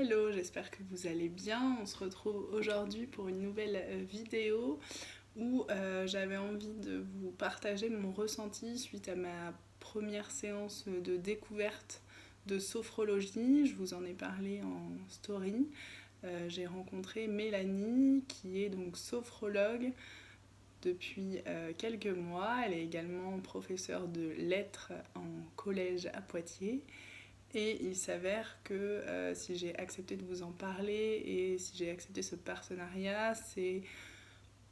Hello, j'espère que vous allez bien. On se retrouve aujourd'hui pour une nouvelle vidéo où j'avais envie de vous partager mon ressenti suite à ma première séance de découverte de sophrologie. Je vous en ai parlé en story. J'ai rencontré Mélanie qui est donc sophrologue depuis quelques mois. Elle est également professeure de lettres en collège à Poitiers. Et il s'avère que si j'ai accepté de vous en parler et si j'ai accepté ce partenariat, c'est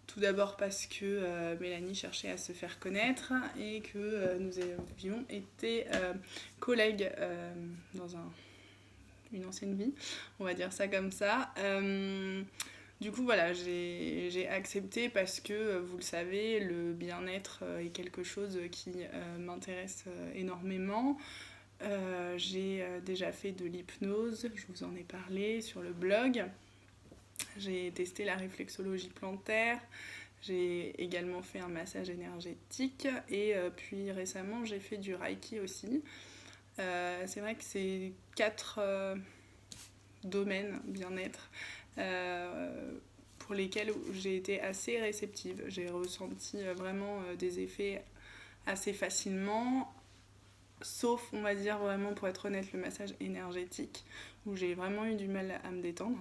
tout d'abord parce que Mélanie cherchait à se faire connaître et que nous avions été collègues dans une ancienne vie, on va dire ça comme ça. Du coup, voilà, j'ai accepté parce que, vous le savez, le bien-être est quelque chose qui m'intéresse énormément. J'ai déjà fait de l'hypnose, je vous en ai parlé sur le blog. J'ai testé la réflexologie plantaire. J'ai également fait un massage énergétique et puis récemment j'ai fait du Reiki aussi. C'est vrai que c'est 4 domaines bien-être pour lesquels j'ai été assez réceptive. J'ai ressenti vraiment des effets assez facilement. Sauf, on va dire vraiment, pour être honnête, le massage énergétique, où j'ai vraiment eu du mal à me détendre.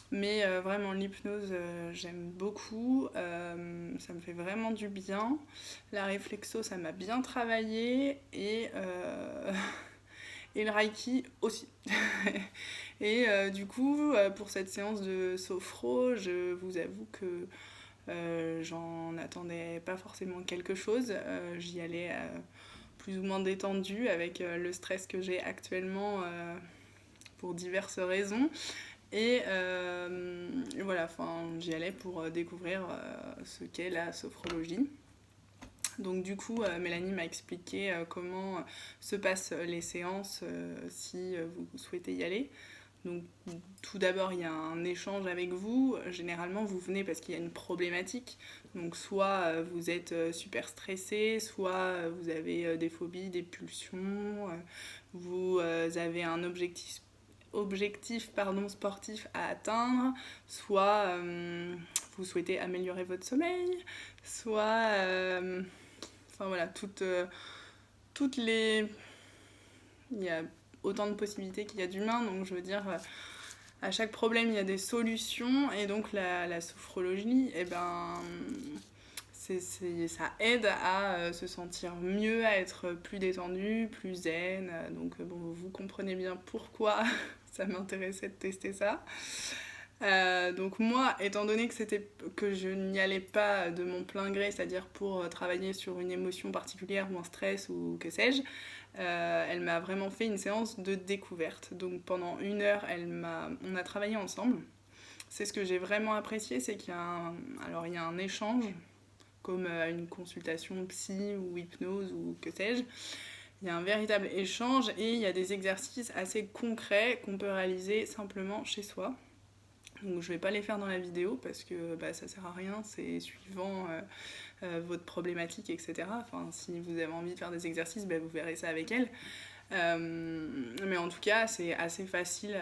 Mais vraiment, l'hypnose, j'aime beaucoup. Ça me fait vraiment du bien. La réflexo, ça m'a bien travaillé. Et le Reiki aussi. Et du coup, pour cette séance de sophro, je vous avoue que j'en attendais pas forcément quelque chose. J'y allais plus ou moins détendue avec le stress que j'ai actuellement pour diverses raisons. Et voilà, j'y allais pour découvrir ce qu'est la sophrologie. Donc du coup, Mélanie m'a expliqué comment se passent les séances si vous souhaitez y aller. Donc tout d'abord, il y a un échange avec vous. Généralement, vous venez parce qu'il y a une problématique. Donc soit vous êtes super stressé, soit vous avez des phobies, des pulsions, vous avez un objectif sportif à atteindre, soit vous souhaitez améliorer votre sommeil, soit... enfin voilà, toutes les... Il y a autant de possibilités qu'il y a d'humains, donc je veux dire, à chaque problème, il y a des solutions, et donc la sophrologie, eh ben, ça aide à se sentir mieux, à être plus détendu, plus zen, donc bon, vous comprenez bien pourquoi ça m'intéressait de tester ça. Donc moi, étant donné que je n'y allais pas de mon plein gré, c'est-à-dire pour travailler sur une émotion particulière ou un stress ou que sais-je, elle m'a vraiment fait une séance de découverte. Donc pendant 1 heure, on a travaillé ensemble. C'est ce que j'ai vraiment apprécié, c'est il y a un échange, comme une consultation psy ou hypnose ou que sais-je. Il y a un véritable échange et il y a des exercices assez concrets qu'on peut réaliser simplement chez soi. Donc je vais pas les faire dans la vidéo parce que ça sert à rien, c'est suivant votre problématique, etc. Enfin, si vous avez envie de faire des exercices, vous verrez ça avec elle. Mais en tout cas, c'est assez facile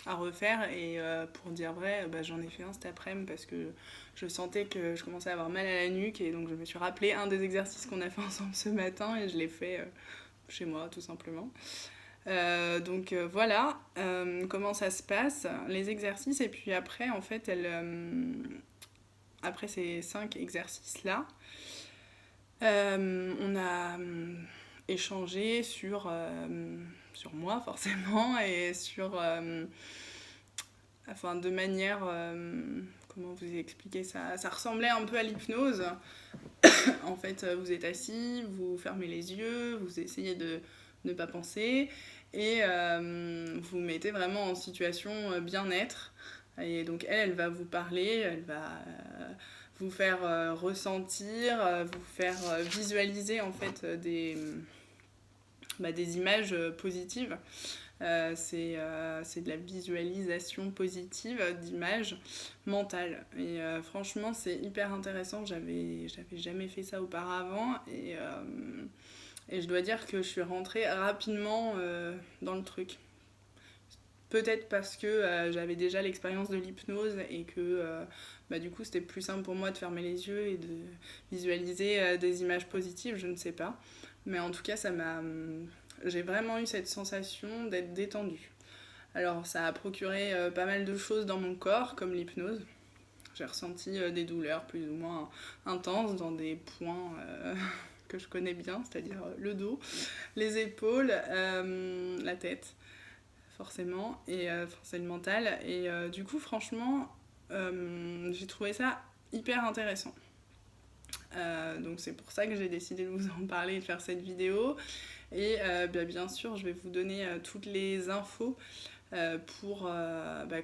à refaire et pour dire vrai, j'en ai fait un cet après-midi parce que je sentais que je commençais à avoir mal à la nuque et donc je me suis rappelé un des exercices qu'on a fait ensemble ce matin et je l'ai fait chez moi tout simplement. Donc voilà comment ça se passe, les exercices, et puis après en fait après ces 5 exercices là on a échangé sur moi forcément et sur de manière comment vous expliquer ça, ça ressemblait un peu à l'hypnose. En fait, vous êtes assis, vous fermez les yeux, vous essayez de ne pas penser et vous mettez vraiment en situation bien-être. Et donc elle va vous parler, elle va vous faire ressentir, vous faire visualiser en fait des images positives. C'est de la visualisation positive d'images mentales. Et franchement, c'est hyper intéressant. J'avais jamais fait ça auparavant. Et je dois dire que je suis rentrée rapidement dans le truc. Peut-être parce que j'avais déjà l'expérience de l'hypnose et que du coup c'était plus simple pour moi de fermer les yeux et de visualiser des images positives, je ne sais pas. Mais en tout cas, j'ai vraiment eu cette sensation d'être détendue. Alors ça a procuré pas mal de choses dans mon corps, comme l'hypnose. J'ai ressenti des douleurs plus ou moins intenses dans des points que je connais bien, c'est-à-dire le dos, les épaules, la tête, forcément, et c'est le mental. Et du coup, franchement, j'ai trouvé ça hyper intéressant. Donc c'est pour ça que j'ai décidé de vous en parler et de faire cette vidéo. Et bien sûr, je vais vous donner toutes les infos pour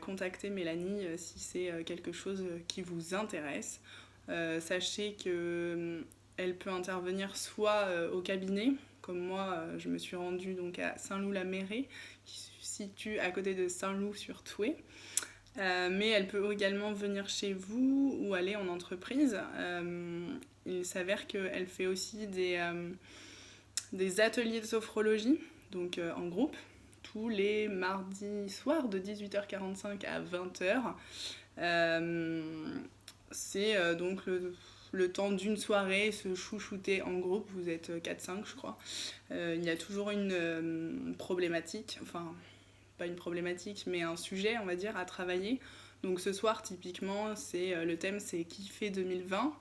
contacter Mélanie si c'est quelque chose qui vous intéresse. Sachez qu'elle peut intervenir soit au cabinet, comme moi je me suis rendue donc, à Saint-Loup-la-Mairie, qui se situe à côté de Saint-Loup-sur-Thouet. Mais elle peut également venir chez vous ou aller en entreprise. Il s'avère qu'elle fait aussi des ateliers de sophrologie, donc en groupe, tous les mardis soirs de 18h45 à 20h. C'est donc le temps d'une soirée, se chouchouter en groupe, vous êtes 4-5 je crois. Il y a toujours une problématique, enfin pas une problématique mais un sujet on va dire à travailler. Donc ce soir typiquement le thème c'est kiffer 2020.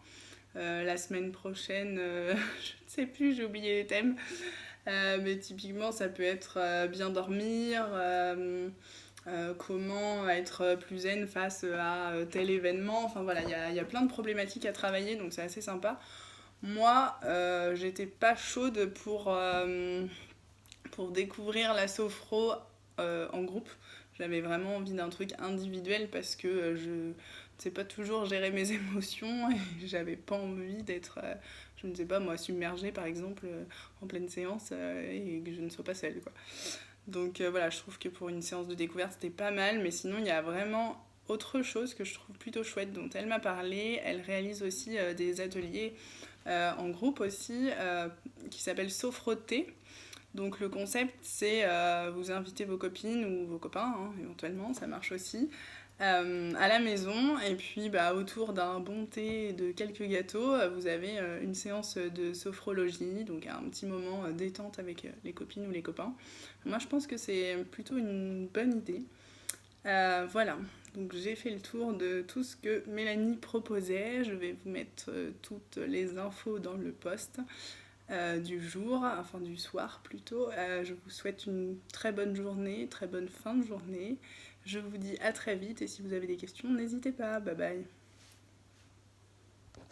La semaine prochaine, je ne sais plus, j'ai oublié les thèmes. Mais typiquement, ça peut être bien dormir, comment être plus zen face à tel événement. Enfin voilà, il y a plein de problématiques à travailler, donc c'est assez sympa. Moi, j'étais pas chaude pour découvrir la sophro en groupe. J'avais vraiment envie d'un truc individuel parce que je ne sais pas toujours gérer mes émotions et j'avais pas envie d'être, je ne sais pas moi, submergée par exemple en pleine séance et que je ne sois pas seule, quoi. Donc voilà, je trouve que pour une séance de découverte c'était pas mal, mais sinon il y a vraiment autre chose que je trouve plutôt chouette dont elle m'a parlé. Elle réalise aussi des ateliers en groupe aussi qui s'appellent Sophrothé. Donc le concept c'est vous invitez vos copines ou vos copains éventuellement, ça marche aussi, à la maison et puis autour d'un bon thé et de quelques gâteaux, vous avez une séance de sophrologie, donc un petit moment détente avec les copines ou les copains. Moi je pense que c'est plutôt une bonne idée. Voilà, donc j'ai fait le tour de tout ce que Mélanie proposait, je vais vous mettre toutes les infos dans le post. Du jour, enfin du soir plutôt. Je vous souhaite une très bonne journée, très bonne fin de journée. Je vous dis à très vite et si vous avez des questions, n'hésitez pas. Bye bye.